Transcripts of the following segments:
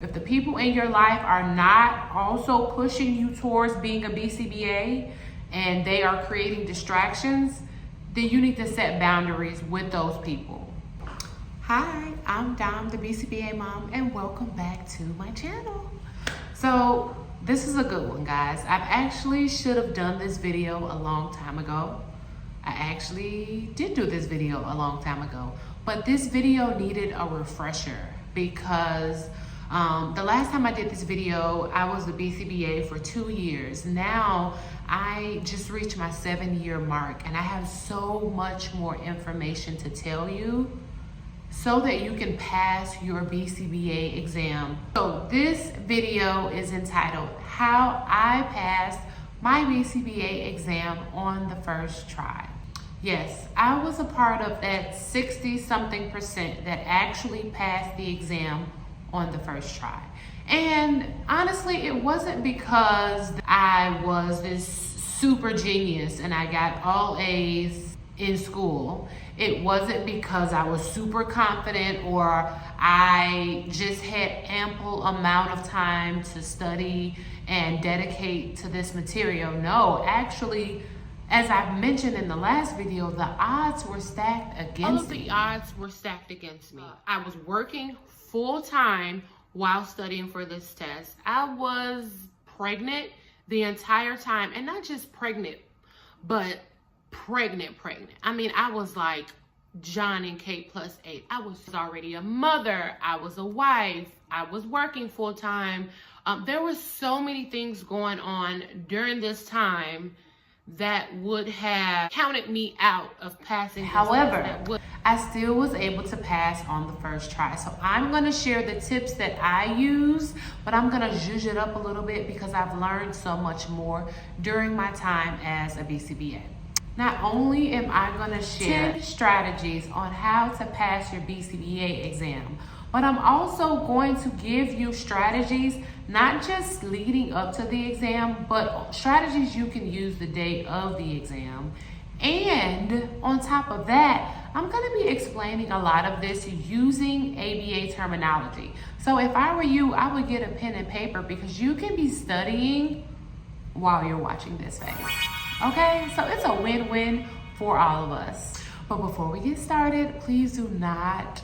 If the people in your life are not also pushing you towards being a BCBA and they are creating distractions, then you need to set boundaries with those people. Hi, I'm Dom, the BCBA mom, and welcome back to my channel. So this is a good one, guys. I actually should have done this video a long time ago. I actually did do this video a long time ago, but this video needed a refresher because the last time I did this video, I was a BCBA for 2 years. Now I just reached my 7-year mark and I have so much more information to tell you so that you can pass your BCBA exam. So this video is entitled How I Passed My BCBA Exam on the First Try. Yes, I was a part of that 60-something% that actually passed the exam on the first try. And honestly, it wasn't because I was this super genius and I got all A's in school. It wasn't because I was super confident or I just had ample amount of time to study and dedicate to this material. No, actually, as I've mentioned in the last video, the odds were stacked against me. All of the odds were stacked against me. I was working full-time while studying for this test. I was pregnant the entire time, and not just pregnant, but pregnant. I mean, I was like John and Kate +8. I was already a mother. I was a wife. I was working full-time. There were so many things going on during this time that would have counted me out of passing. However, I still was able to pass on the first try. So I'm gonna share the tips that I use, but I'm gonna zhuzh it up a little bit because I've learned so much more during my time as a BCBA. Not only am I gonna share 10 strategies on how to pass your BCBA exam, but I'm also going to give you strategies, not just leading up to the exam, but strategies you can use the day of the exam. And on top of that, I'm gonna be explaining a lot of this using ABA terminology. So if I were you, I would get a pen and paper because you can be studying while you're watching this face. Okay, so it's a win-win for all of us. But before we get started, please do not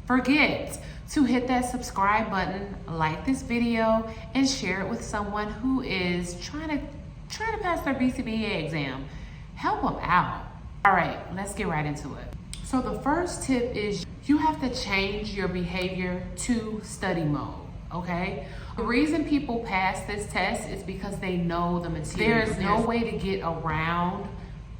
forget to hit that subscribe button, like this video, and share it with someone who is trying to pass their BCBA exam. Help them out. All right, let's get right into it. So the first tip is you have to change your behavior to study mode, okay? The reason people pass this test is because they know the material. There is no way to get around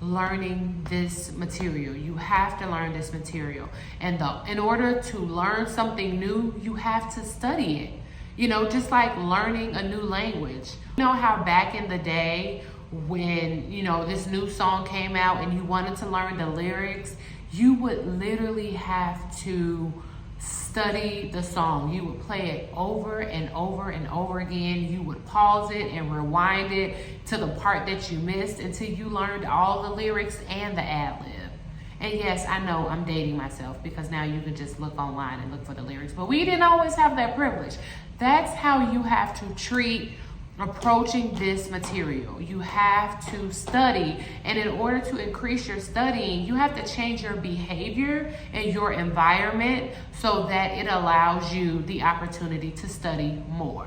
learning this material. You have to learn this material. And in order to learn something new, you have to study it. You know, just like learning a new language. You know how back in the day when, you know, this new song came out and you wanted to learn the lyrics, you would literally have to study the song. You would play it over and over and over again. You would pause it and rewind it to the part that you missed until you learned all the lyrics and the ad-lib. And yes, I know I'm dating myself because now you can just look online and look for the lyrics, but we didn't always have that privilege. That's how you have to treat approaching this material. You have to study, and in order to increase your studying, you have to change your behavior and your environment so that it allows you the opportunity to study more.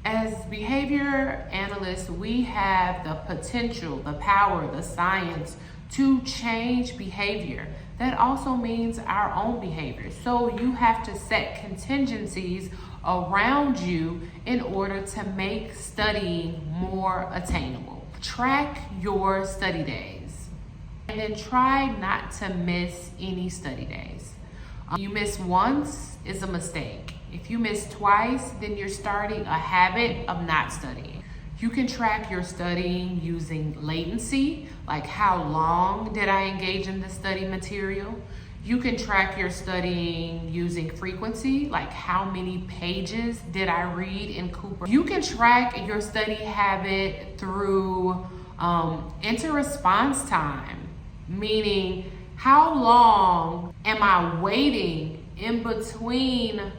As behavior analysts, we have the potential, the power, the science to change behavior. That also means our own behavior. So you have to set contingencies around you in order to make studying more attainable. Track your study days and then try not to miss any study days. You miss once is a mistake. If you miss twice, then you're starting a habit of not studying. You can track your studying using latency, like how long did I engage in the study material. You can track your studying using frequency, like how many pages did I read in Cooper. You can track your study habit through inter-response time, meaning how long am I waiting in between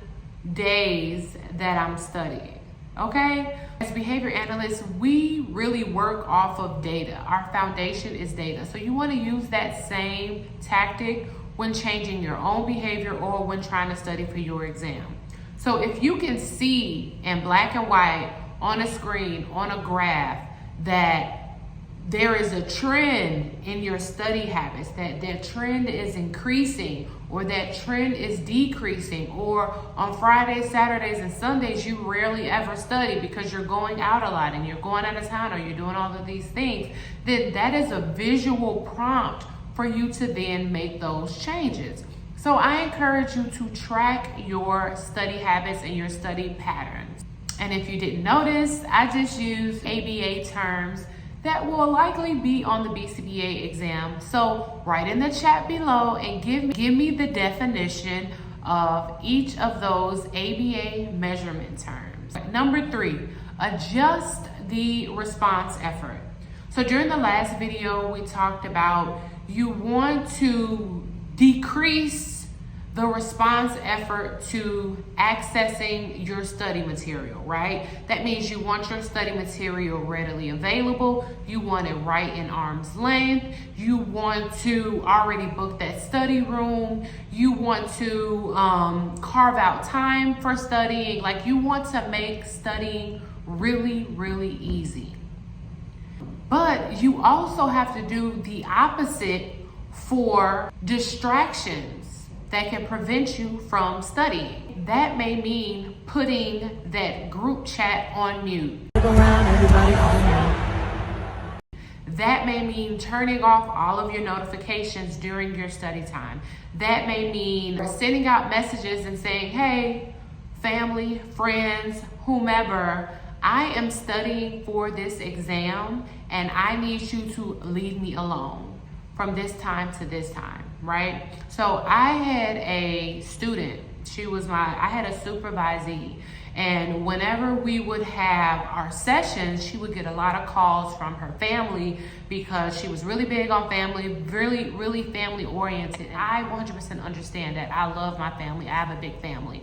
days that I'm studying. Okay? As behavior analysts, we really work off of data. Our foundation is data. So you want to use that same tactic when changing your own behavior or when trying to study for your exam. So if you can see in black and white on a screen, on a graph, that there is a trend in your study habits, that trend is increasing or that trend is decreasing, or on Fridays, Saturdays, and Sundays you rarely ever study because you're going out a lot and you're going out of town or you're doing all of these things, then that is a visual prompt for you to then make those changes. So I encourage you to track your study habits and your study patterns. And if you didn't notice, I just used ABA terms that will likely be on the BCBA exam. So write in the chat below and give me the definition of each of those ABA measurement terms. Number 3, adjust the response effort. So during the last video, we talked about you want to decrease the response effort to accessing your study material, right? That means you want your study material readily available. You want it right in arm's length. You want to already book that study room. You want to carve out time for studying. Like, you want to make studying really, really easy. But you also have to do the opposite for distractions that can prevent you from studying. That may mean putting that group chat on mute. That may mean turning off all of your notifications during your study time. That may mean sending out messages and saying, hey, family, friends, whomever, I am studying for this exam and I need you to leave me alone from this time to this time, right? So I had a student, I had a supervisee, and whenever we would have our sessions, she would get a lot of calls from her family because she was really big on family, really, really family oriented. I 100% understand that. I love my family. I have a big family.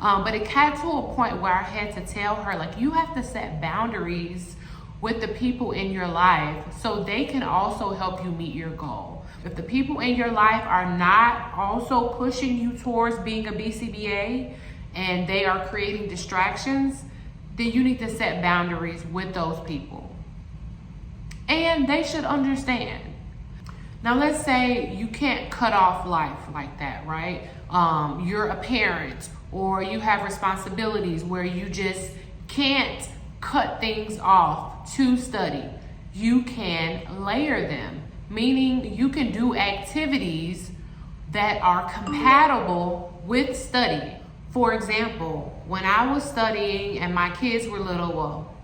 But it got to a point where I had to tell her, like, you have to set boundaries with the people in your life so they can also help you meet your goal. If the people in your life are not also pushing you towards being a BCBA and they are creating distractions, then you need to set boundaries with those people. And they should understand. Now let's say you can't cut off life like that, right? You're a parent or you have responsibilities where you just can't cut things off to study. You can layer them, meaning you can do activities that are compatible with study. For example, when I was studying and my kids were little, well,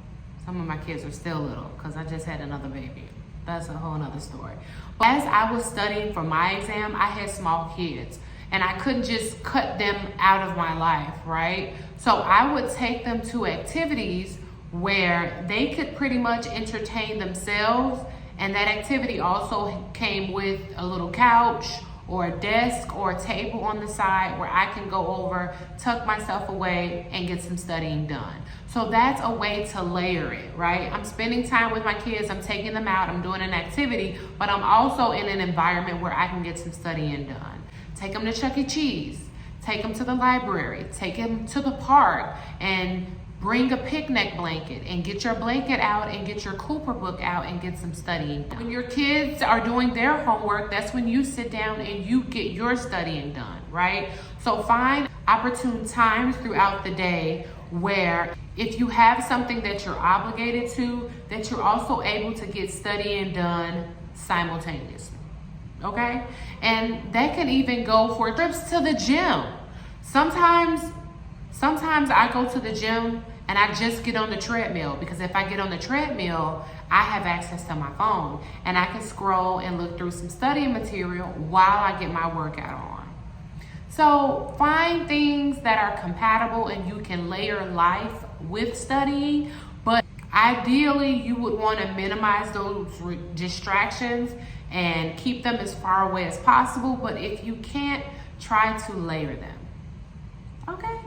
some of my kids are still little because I just had another baby. That's a whole nother story. But as I was studying for my exam, I had small kids and I couldn't just cut them out of my life, right? So I would take them to activities where they could pretty much entertain themselves, and that activity also came with a little couch or a desk or a table on the side where I can go over, tuck myself away, and get some studying done. So that's a way to layer it, right? I'm spending time with my kids, I'm taking them out, I'm doing an activity, but I'm also in an environment where I can get some studying done. Take them to Chuck E. Cheese, take them to the library, take them to the park, and bring a picnic blanket and get your blanket out and get your Cooper book out and get some studying. When your kids are doing their homework, that's when you sit down and you get your studying done, right? So find opportune times throughout the day where if you have something that you're obligated to, that you're also able to get studying done simultaneously, okay? And that can even go for trips to the gym. Sometimes I go to the gym and I just get on the treadmill, because if I get on the treadmill, I have access to my phone and I can scroll and look through some study material while I get my workout on. So find things that are compatible and you can layer life with studying, but ideally you would want to minimize those distractions and keep them as far away as possible. But if you can't, try to layer them. Okay?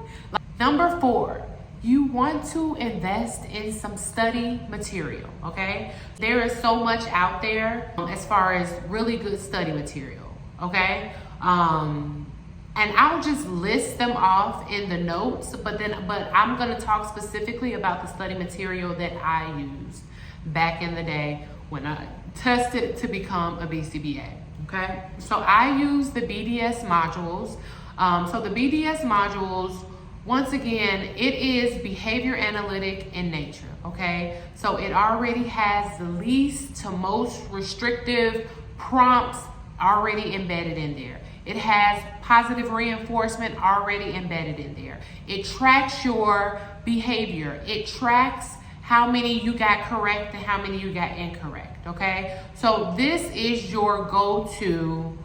Number 4, you want to invest in some study material, okay? There is so much out there as far as really good study material, okay? And I'll just list them off in the notes, but I'm gonna talk specifically about the study material that I used back in the day when I tested to become a BCBA, okay? So I use the BDS modules. So the BDS modules, once again, it is behavior analytic in nature, okay? So it already has the least to most restrictive prompts already embedded in there. It has positive reinforcement already embedded in there. It tracks your behavior. It tracks how many you got correct and how many you got incorrect, okay? So this is your go-to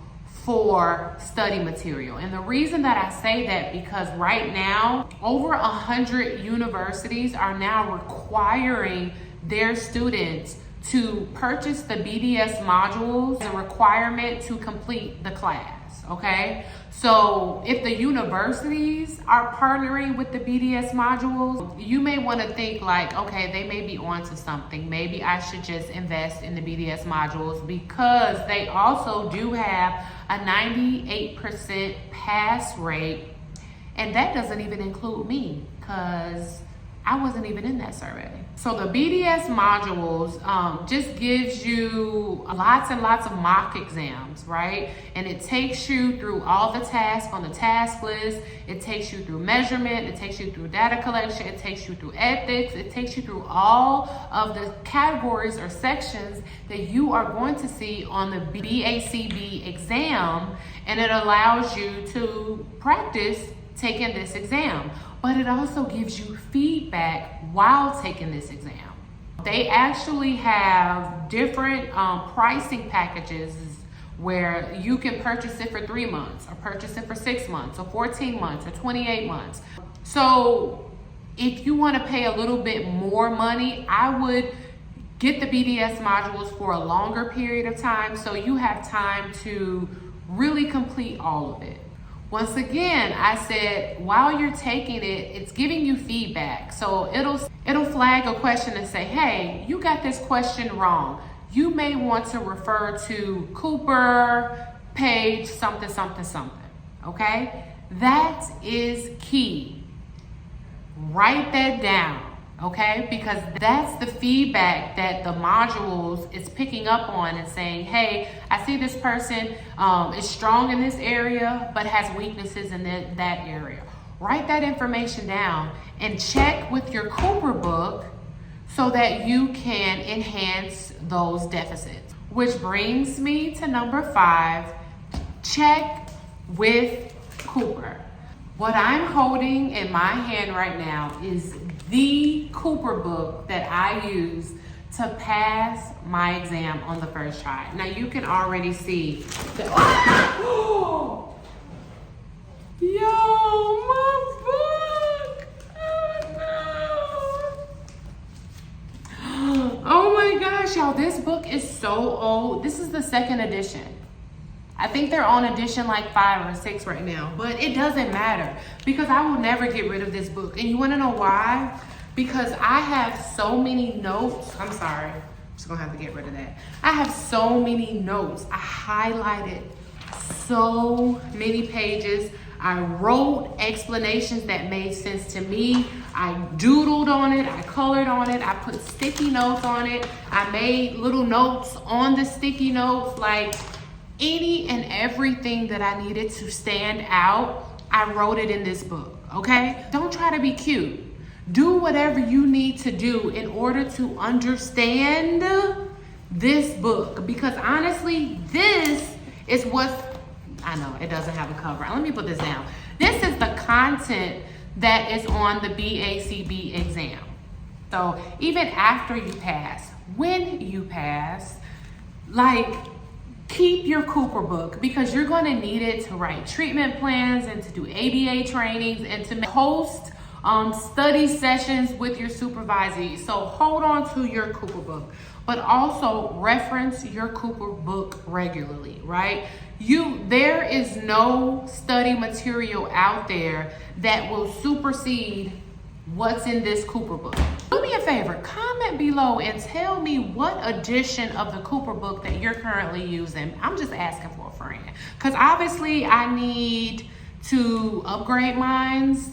for study material. And the reason that I say that, because right now, over 100 universities are now requiring their students to purchase the BDS modules as a requirement to complete the class, okay? So if the universities are partnering with the BDS modules, you may want to think like, okay, they may be onto something. Maybe I should just invest in the BDS modules, because they also do have a 98% pass rate, and that doesn't even include me, because I wasn't even in that survey. So the BDS modules just gives you lots and lots of mock exams, right? And it takes you through all the tasks on the task list. It takes you through measurement. It takes you through data collection. It takes you through ethics. It takes you through all of the categories or sections that you are going to see on the BACB exam. And it allows you to practice taking this exam. But it also gives you feedback while taking this exam. They actually have different pricing packages where you can purchase it for 3 months, or purchase it for 6 months, or 14 months, or 28 months. So if you want to pay a little bit more money, I would get the BDS modules for a longer period of time, so you have time to really complete all of it. Once again, I said, while you're taking it, it's giving you feedback. So it'll flag a question and say, hey, you got this question wrong. You may want to refer to Cooper, page something, something, something, okay? That is key. Write that down, okay? Because that's the feedback that the modules is picking up on and saying, hey, I see this person is strong in this area, but has weaknesses in that area. Write that information down and check with your Cooper book so that you can enhance those deficits. Which brings me to number 5, check with Cooper. What I'm holding in my hand right now is the Cooper book that I use to pass my exam on the first try. Now you can already see that, yo, my book, oh no. Oh my gosh, y'all, this book is so old. This is the 2nd edition. I think they're on edition like 5 or 6 right now, but it doesn't matter because I will never get rid of this book. And you wanna know why? Because I have so many notes. I'm sorry, I'm just gonna have to get rid of that. I have so many notes. I highlighted so many pages. I wrote explanations that made sense to me. I doodled on it, I colored on it, I put sticky notes on it. I made little notes on the sticky notes, like any and everything that I needed to stand out, I wrote it in this book, okay? Don't try to be cute. Do whatever you need to do in order to understand this book, because honestly, this is what's, I know it doesn't have a cover. Let me put this down. This is the content that is on the BACB exam. So even after you pass, when you pass, like, keep your Cooper book, because you're going to need it to write treatment plans and to do ABA trainings and to host study sessions with your supervisees. So hold on to your Cooper book, but also reference your Cooper book regularly, right? There is no study material out there that will supersede what's in this Cooper book. Do me a favor, comment below and tell me what edition of the Cooper book that you're currently using. I'm just asking for a friend, because obviously I need to upgrade mines.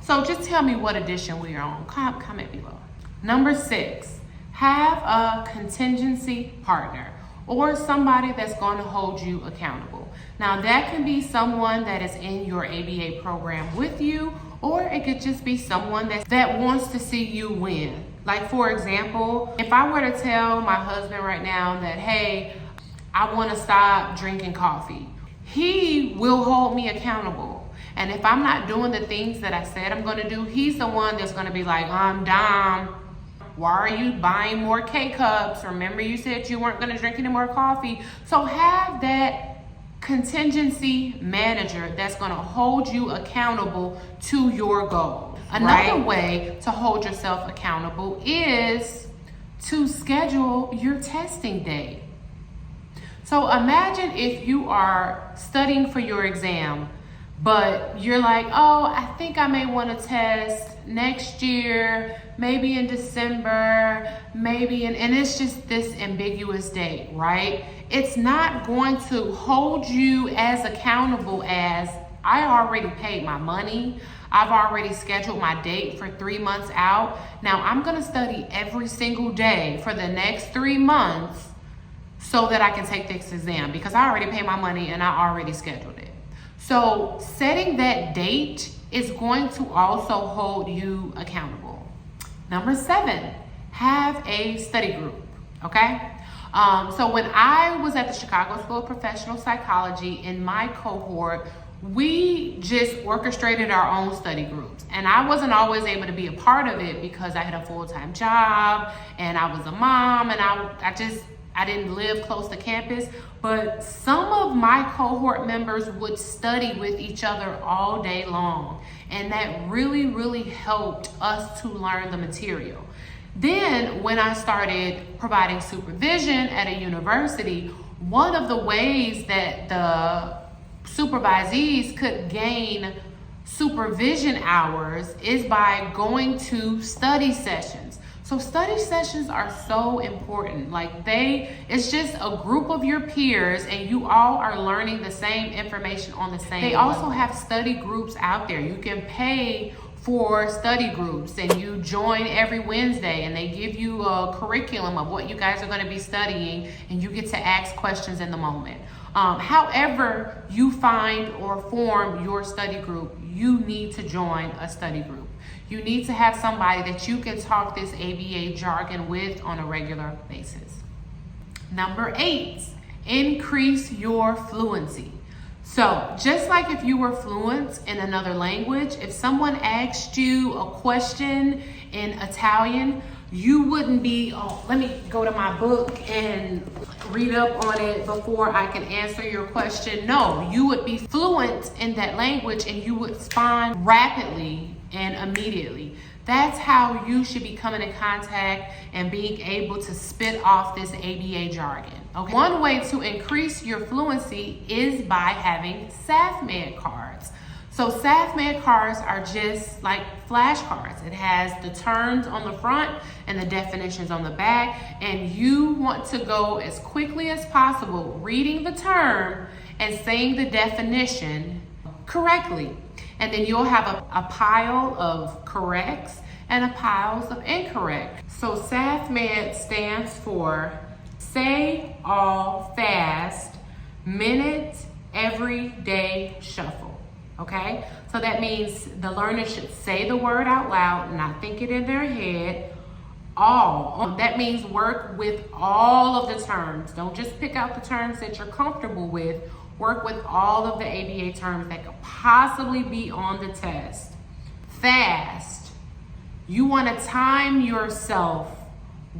So just tell me what edition we are on. Comment below. Number 6, have a contingency partner or somebody that's going to hold you accountable. Now that can be someone that is in your ABA program with you, or it could just be someone that wants to see you win. Like for example, if I were to tell my husband right now that, hey, I want to stop drinking coffee, he will hold me accountable. And if I'm not doing the things that I said I'm going to do, he's the one that's going to be like, Dom, why are you buying more K-Cups? Remember you said you weren't going to drink any more coffee. So have that contingency manager that's going to hold you accountable to your goal. Another way to hold yourself accountable is to schedule your testing day. So imagine if you are studying for your exam, but you're like, oh, I think I may want to test next year, maybe in December, maybe and it's just this ambiguous date, right? It's not going to hold you as accountable as, I already paid my money, I've already scheduled my date for 3 months out. Now I'm going to study every single day for the next 3 months so that I can take this exam, because I already paid my money and I already scheduled it. So setting that date is going to also hold you accountable. Number 7, have a study group, okay? So when I was at the Chicago School of Professional Psychology, in my cohort, we just orchestrated our own study groups. And I wasn't always able to be a part of it because I had a full-time job and I was a mom, and I didn't live close to campus, but some of my cohort members would study with each other all day long. And that really, really helped us to learn the material. Then when I started providing supervision at a university, one of the ways that the supervisees could gain supervision hours is by going to study sessions. So study sessions are so important. Like it's just a group of your peers and you all are learning the same information on the same level. They also have study groups out there. You can pay for study groups and you join every Wednesday and they give you a curriculum of what you guys are going to be studying and you get to ask questions in the moment. However you find or form your study group, you need to join a study group. You need to have somebody that you can talk this ABA jargon with on a regular basis. Number 8, increase your fluency. So just like if you were fluent in another language, if someone asked you a question in Italian, you wouldn't be, oh, let me go to my book and read up on it before I can answer your question. No, you would be fluent in that language and you would respond rapidly and immediately. That's how you should be coming in contact and being able to spit off this ABA jargon. Okay. One way to increase your fluency is by having SAFMED cards. So SAFMED cards are just like flashcards. It has the terms on the front and the definitions on the back, and you want to go as quickly as possible reading the term and saying the definition correctly. And then you'll have a pile of corrects and a piles of incorrect. So SAFMED stands for Say All Fast Minute Everyday Shuffle. Okay, so that means the learner should say the word out loud, not think it in their head. All. That means work with all of the terms. Don't just pick out the terms that you're comfortable with. Work with all of the ABA terms that could possibly be on the test. Fast. You want to time yourself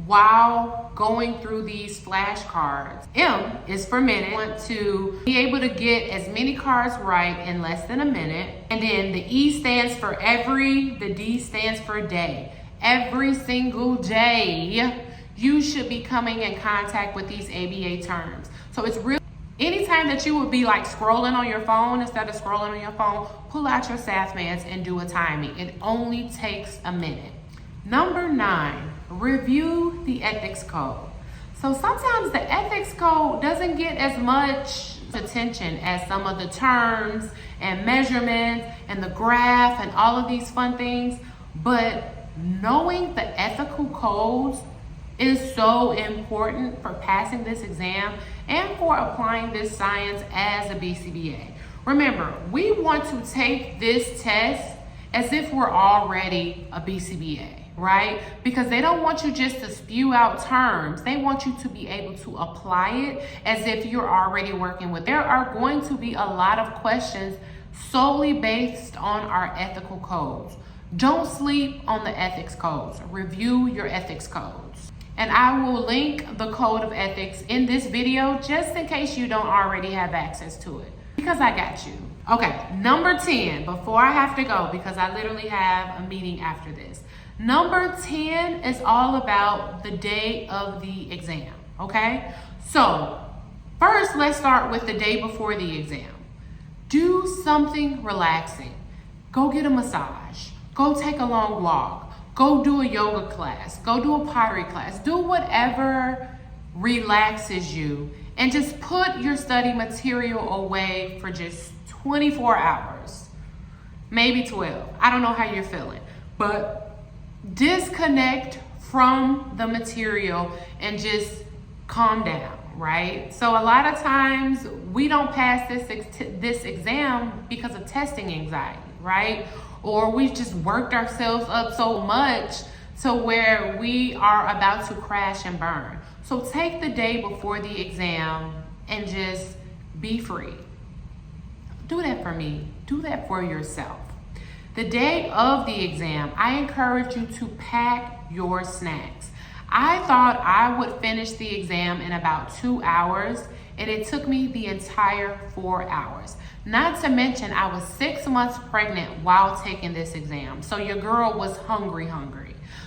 while going through these flashcards. M is for minute. You want to be able to get as many cards right in less than a minute. And then the E stands for every, the D stands for day. Every single day, you should be coming in contact with these ABA terms. So it's really, anytime anytime that you would be like scrolling on your phone, instead of scrolling on your phone, pull out your SAF meds and do a timing. It only takes a minute. Number 9, review the ethics code. So sometimes the ethics code doesn't get as much attention as some of the terms and measurements and the graph and all of these fun things, but knowing the ethical codes is so important for passing this exam and for applying this science as a BCBA. Remember, we want to take this test as if we're already a BCBA, right? Because they don't want you just to spew out terms. They want you to be able to apply it as if you're already working with. There are going to be a lot of questions solely based on our ethical codes. Don't sleep on the ethics codes. Review your ethics codes. And I will link the code of ethics in this video just in case you don't already have access to it, because I got you. Okay, number 10, before I have to go, because I literally have a meeting after this. Number 10 is all about the day of the exam, okay? So first, let's start with the day before the exam. Do something relaxing. Go get a massage. Go take a long walk. Go do a yoga class. Go do a pottery class. Do whatever relaxes you, and just put your study material away for just 24 hours, maybe 12. I don't know how you're feeling, but disconnect from the material and just calm down, right? So a lot of times we don't pass this exam because of testing anxiety, right? Or we've just worked ourselves up so much to where we are about to crash and burn. So take the day before the exam and just be free. Do that for me. Do that for yourself. The day of the exam, I encourage you to pack your snacks. I thought I would finish the exam in about 2 hours, and it took me the entire 4 hours. Not to mention, I was 6 months pregnant while taking this exam. So your girl was hungry.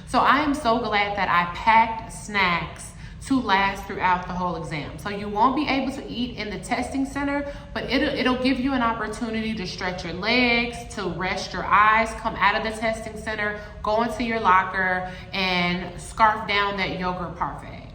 So I am so glad that I packed snacks to last throughout the whole exam. So you won't be able to eat in the testing center, but it'll give you an opportunity to stretch your legs, to rest your eyes, come out of the testing center, go into your locker, and scarf down that yogurt parfait.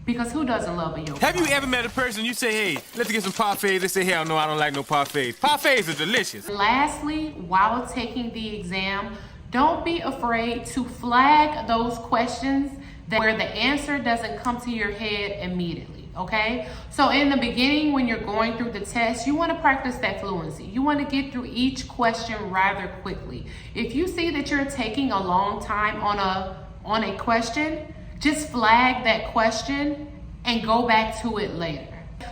Because who doesn't love a yogurt Have you parfait? ever met a person, you say, hey, let's get some parfaits. They say, hell no, I don't like no parfaits. Parfaits are delicious. Lastly, while taking the exam, don't be afraid to flag those questions where the answer doesn't come to your head immediately, okay? So in the beginning, when you're going through the test, you want to practice that fluency. You want to get through each question rather quickly. If you see that you're taking a long time on a question, just flag that question and go back to it later.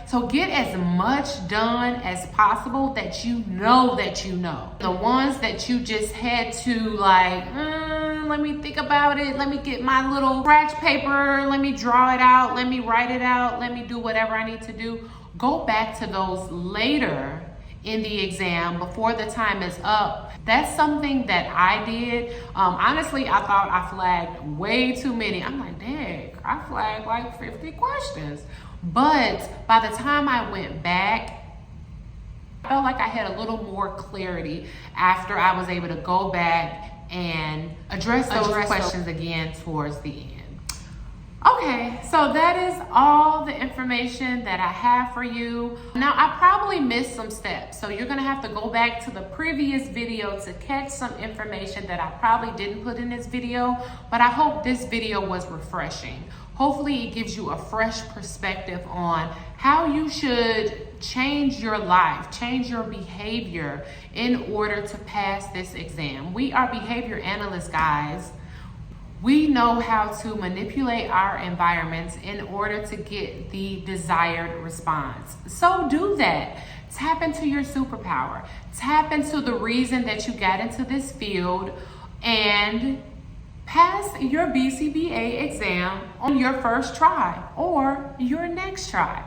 So get as much done as possible that you know. The ones that you just had to like, let me think about it. Let me get my little scratch paper. Let me draw it out. Let me write it out. Let me do whatever I need to do. Go back to those later in the exam before the time is up. That's something that I did. Honestly, I thought I flagged way too many. I'm like, dang, I flagged like 50 questions. But by the time I went back, I felt like I had a little more clarity after I was able to go back and address those questions again towards the end. Okay, so that is all the information that I have for you. Now, I probably missed some steps, so you're gonna have to go back to the previous video to catch some information that I probably didn't put in this video, but I hope this video was refreshing. Hopefully it gives you a fresh perspective on how you should change your life, change your behavior in order to pass this exam. We are behavior analysts, guys. We know how to manipulate our environments in order to get the desired response. So do that. Tap into your superpower. Tap into the reason that you got into this field and pass your BCBA exam on your first try or your next try.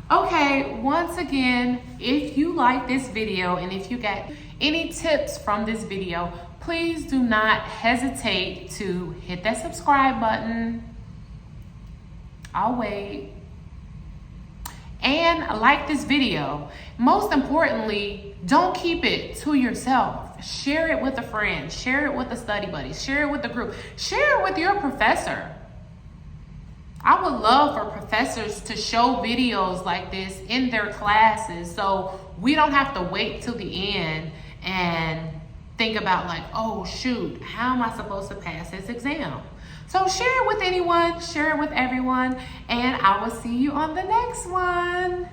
Okay, once again, if you like this video and if you got any tips from this video, please do not hesitate to hit that subscribe button. I'll wait. and like this video. Most importantly, don't keep it to yourself. Share it with a friend, share it with a study buddy, share it with the group, share it with your professor. I would love for professors to show videos like this in their classes so we don't have to wait till the end and think about like, oh shoot, how am I supposed to pass this exam? So share it with anyone, share it with everyone, and I will see you on the next one.